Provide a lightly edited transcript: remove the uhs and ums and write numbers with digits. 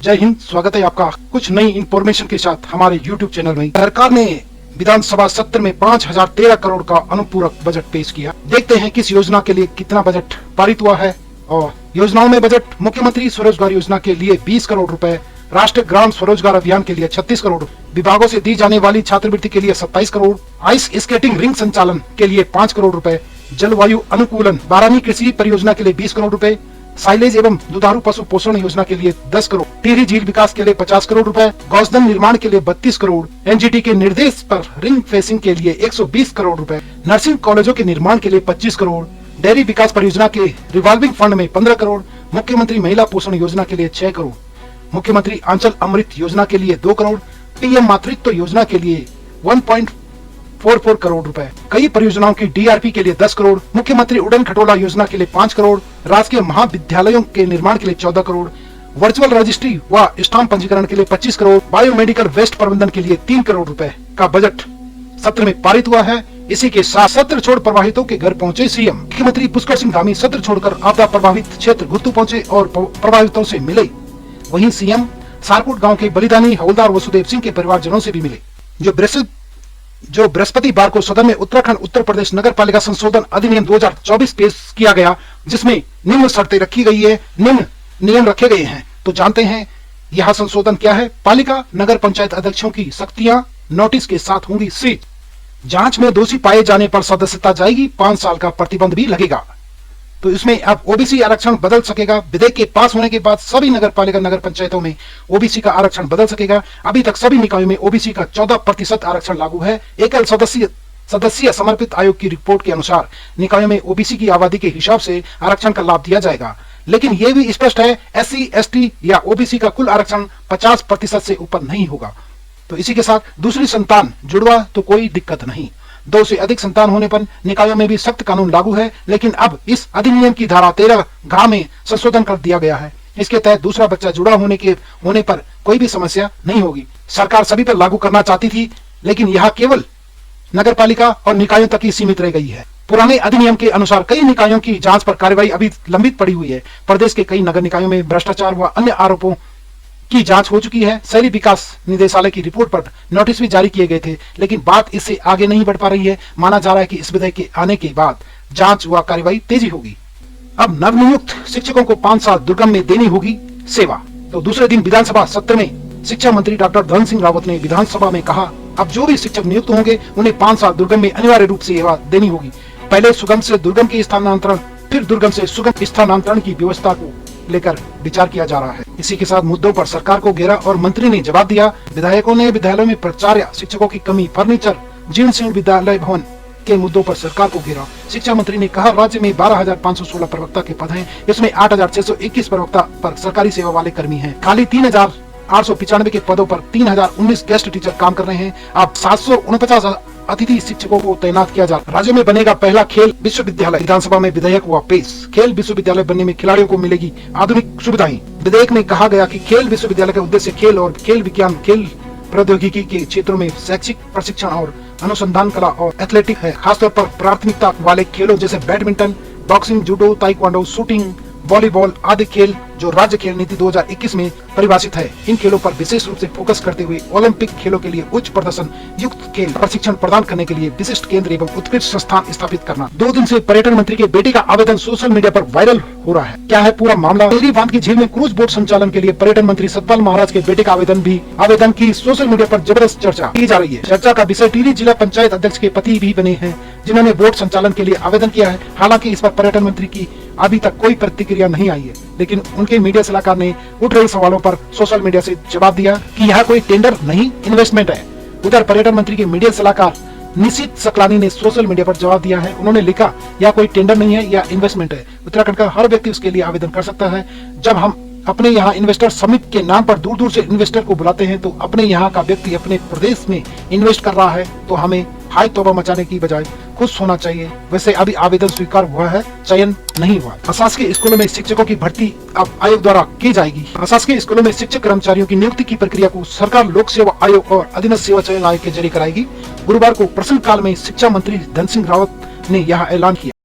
जय हिंद। स्वागत है आपका कुछ नई इंफॉर्मेशन के साथ हमारे YouTube चैनल में। सरकार ने विधानसभा सत्र में 5013 करोड़ का अनुपूरक बजट पेश किया। देखते हैं किस योजना के लिए कितना बजट पारित हुआ है। और योजनाओं में बजट: मुख्यमंत्री स्वरोजगार योजना के लिए 20 करोड़ रुपए, राष्ट्रीय ग्राम स्वरोजगार अभियान के लिए 36 करोड़, विभागों से दी जाने वाली छात्रवृत्ति के लिए 27 करोड़, आइस स्केटिंग रिंग संचालन के लिए 5 करोड़ रुपए, जलवायु अनुकूलन 12वीं कृषि परियोजना के लिए 20 करोड़ रुपए, साइलेज एवं दुधारू पशु पोषण योजना के लिए 10 करोड़, टिहरी झील विकास के लिए 50 करोड़ रुपए, गौसदन निर्माण के लिए 32 करोड़, एनजीटी के निर्देश पर रिंग फेंसिंग के लिए 120 करोड़ रुपए, नर्सिंग कॉलेजों के निर्माण के लिए 25 करोड़, डेयरी विकास परियोजना के रिवॉल्विंग फंड में 15 करोड़, मुख्यमंत्री महिला पोषण योजना के लिए 6 करोड़, मुख्यमंत्री आंचल अमृत योजना के लिए 2 करोड़, पीएम मातृत्व योजना के लिए 1.44 करोड़ रुपए, कई परियोजनाओं की डीआरपी के लिए 10 करोड़, मुख्यमंत्री उड़न खटोला योजना के लिए 5 करोड़, राजकीय महाविद्यालयों के निर्माण के लिए 14 करोड़, वर्चुअल रजिस्ट्री व स्टाम्प पंजीकरण के लिए 25 करोड़, बायोमेडिकल वेस्ट प्रबंधन के लिए 3 करोड़ रुपए का बजट सत्र में पारित हुआ है। इसी के साथ सत्र छोड़ प्रभावितों के घर पहुंचे सीएम। मुख्यमंत्री पुष्कर सिंह धामी सत्र छोड़कर आपदा प्रभावित क्षेत्र घुत्तू पहुंचे और प्रभावितों से मिले। वहीं सीएम सारकोट गांव के बलिदानी हवलदार वसुदेव सिंह के परिवारजनों से भी मिले। जो बृहस्पतिवार को सदन में उत्तराखंड उत्तर प्रदेश नगर पालिका संशोधन अधिनियम 2024 पेश किया गया, जिसमें निम्न शर्तें रखी गई है, निम्न नियम रखे गए हैं। तो जानते हैं यह संशोधन क्या है। पालिका नगर पंचायत अध्यक्षों की शक्तियां नोटिस के साथ होंगी सीज। जांच में दोषी पाए जाने पर सदस्यता जाएगी, 5 साल का प्रतिबंध भी लगेगा। तो इसमें अब ओबीसी आरक्षण बदल सकेगा। विधेयक के पास होने के बाद सभी नगर पालिका नगर पंचायतों में ओबीसी का आरक्षण बदल सकेगा। अभी तक सभी निकायों में ओबीसी का 14% आरक्षण लागू है। एकल सदस्यीय समर्पित आयोग की रिपोर्ट के अनुसार निकायों में ओबीसी की आबादी के हिसाब से आरक्षण का लाभ दिया जाएगा। लेकिन यह भी स्पष्ट है, SC, ST या ओबीसी का कुल आरक्षण 50% से ऊपर नहीं होगा। तो इसी के साथ दूसरी संतान जुड़वा तो कोई दिक्कत नहीं। 2 से अधिक संतान होने पर निकायों में भी सख्त कानून लागू है। लेकिन अब इस अधिनियम की धारा 13 में संशोधन कर दिया गया है। इसके तहत दूसरा बच्चा जुड़ा होने पर कोई भी समस्या नहीं होगी। सरकार सभी पर लागू करना चाहती थी, लेकिन यह केवल नगर पालिका और निकायों तक ही सीमित रह गई है। पुराने अधिनियम के अनुसार कई निकायों की जांच पर कार्रवाई अभी लंबित पड़ी हुई है। प्रदेश के कई नगर निकायों में भ्रष्टाचार व अन्य आरोपों की जांच हो चुकी है। शहरी विकास निदेशालय की रिपोर्ट पर नोटिस भी जारी किए गए थे, लेकिन बात इससे आगे नहीं बढ़ पा रही है। माना जा रहा है कि इस विधेयक के आने के बाद जांच व कार्रवाई तेजी होगी। अब नवनियुक्त शिक्षकों को 5 साल दुर्गम में देनी होगी सेवा। तो दूसरे दिन विधानसभा सत्र में शिक्षा मंत्री डॉक्टर धन सिंह रावत ने विधानसभा में कहा, अब जो भी शिक्षक नियुक्त होंगे उन्हें 5 साल दुर्गम में अनिवार्य रूप से सेवा देनी होगी। पहले सुगम से दुर्गम की स्थानांतरण, फिर दुर्गम से सुगम स्थानांतरण की व्यवस्था को लेकर विचार किया जा रहा है। इसी के साथ मुद्दों पर सरकार को घेरा और मंत्री ने जवाब दिया। विधायकों ने विद्यालयों में प्राचार्य, शिक्षकों की कमी, फर्नीचर, जीर्ण शीर्ण विद्यालय भवन के मुद्दों पर सरकार को घेरा। शिक्षा मंत्री ने कहा, राज्य में 12,516 प्रवक्ता के पद हैं, इसमें 8,621 प्रवक्ता पर सरकारी सेवा वाले कर्मी हैं। खाली 3,895 के पदों पर 3,019 गेस्ट टीचर काम कर रहे हैं। अब 749 अतिथि शिक्षकों को तैनात किया जा। राज्य में बनेगा पहला खेल विश्वविद्यालय। विधानसभा में विधेयक हुआ पेश। खेल विश्वविद्यालय बनने में खिलाड़ियों को मिलेगी आधुनिक सुविधाएं। विधेयक में कहा गया कि खेल विश्वविद्यालय का उद्देश्य खेल और खेल विज्ञान, खेल प्रौद्योगिकी के क्षेत्रों में शैक्षिक प्रशिक्षण और अनुसंधान, कला और एथलेटिक है। खासतौर पर प्राथमिकता वाले खेलों जैसे badminton, boxing, judo, taekwondo, shooting, volleyball आदि खेल जो राज्य खेल नीति 2021 में परिभाषित है। इन खेलों पर विशेष रूप से फोकस करते हुए ओलंपिक खेलों के लिए उच्च प्रदर्शन युक्त खेल प्रशिक्षण प्रदान करने के लिए विशिष्ट केंद्र एवं उत्कृष्ट संस्थान स्थापित करना। 2 दिन से पर्यटन मंत्री के बेटे का आवेदन सोशल मीडिया पर वायरल हो रहा है। क्या है पूरा मामला? टिहरी बांध की झील में क्रूज बोट संचालन के लिए पर्यटन मंत्री सतपाल महाराज के बेटे का आवेदन की सोशल मीडिया पर जबरदस्त चर्चा की जा रही है। चर्चा का विषय टिहरी जिला पंचायत अध्यक्ष के पति भी बने हैं, जिन्होंने बोट संचालन के लिए आवेदन किया है। हालांकि इस पर पर्यटन मंत्री की अभी तक कोई प्रतिक्रिया नहीं आई है, लेकिन उनके मीडिया सलाहकार ने उठ रहे सवालों पर सोशल मीडिया से जवाब दिया कि यह कोई टेंडर नहीं, इन्वेस्टमेंट है। उधर पर्यटन मंत्री के मीडिया सलाहकार निशित सकलानी ने सोशल मीडिया पर जवाब दिया है। उन्होंने लिखा, यह कोई टेंडर नहीं है, यह इन्वेस्टमेंट है। उत्तराखंड का हर व्यक्ति उसके लिए आवेदन कर सकता है। जब हम अपने यहाँ इन्वेस्टर समिट के नाम पर दूर दूर से इन्वेस्टर को बुलाते हैं, तो अपने यहाँ का व्यक्ति अपने प्रदेश में इन्वेस्ट कर रहा है, तो हमें हाई तौबा मचाने की बजाय खुश होना चाहिए। वैसे अभी आवेदन स्वीकार हुआ है, चयन नहीं हुआ। अशासकीय स्कूलों में शिक्षकों की भर्ती अब आयोग द्वारा की जाएगी। अशासकीय स्कूलों में शिक्षक कर्मचारियों की नियुक्ति की प्रक्रिया को सरकार लोक सेवा आयोग और अधीनस्थ सेवा चयन आयोग के जरिए कराएगी। गुरुवार को प्रश्नकाल में शिक्षा मंत्री धन सिंह रावत ने यह ऐलान किया।